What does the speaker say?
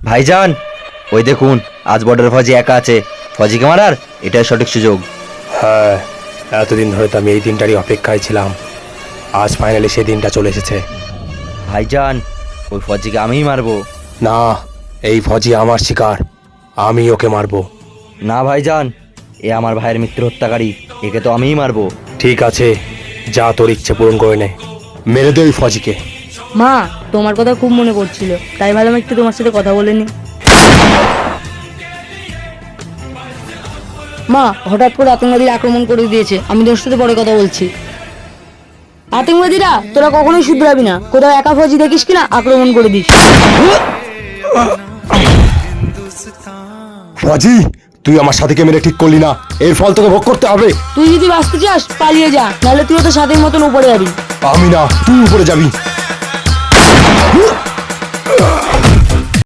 ভাইজান, ওই দেখুন আজ বর্ডার ফৌজি একা আছে। ফৌজিকে মারার এটাই সঠিক সুযোগ। হ্যাঁ, এতদিন ধরে তো আমি এই দিনটারই অপেক্ষায় ছিলাম। আজ ফাইনালি সেই দিনটা চলে এসেছে। ভাইজান, ওই ফৌজিকে আমিই মারবো। না, এই ফৌজি আমার শিকার, আমি ওকে মারবো। না ভাইজান, এ আমার ভাইয়ের মৃত্যু হত্যাকারী, একে তো আমিই মারবো। ঠিক আছে, যা তোর ইচ্ছে পূরণ করে নে, মেরে দে ওই ফৌজিকে। মা, তোমার কথা খুব মনে পড়ছিল, তাই ভাবলাম একটু তোমার সাথে কথা বলে নি। মা, হঠাৎ করে আতঙ্কবাদীরা আক্রমণ করে দিয়েছে, আমি তোর সাথে পরে কথা বলছি। আতঙ্কবাদীরা, তোরা কখনোই শুধরাবি না, কোথাও একা ফৌজি দেখিস কিনা আক্রমণ করে দিস। ফৌজি, তুই আমার সাথীকে মেরে ঠিক করলি না, এর ফল তোকে ভোগ করতে হবে। তুই যদি বাঁচতে চাস পালিয়ে যা, নাহলে তুইও তো সাথের মতন উপরে যাবি। আমি না, তুই উপরে যাবি।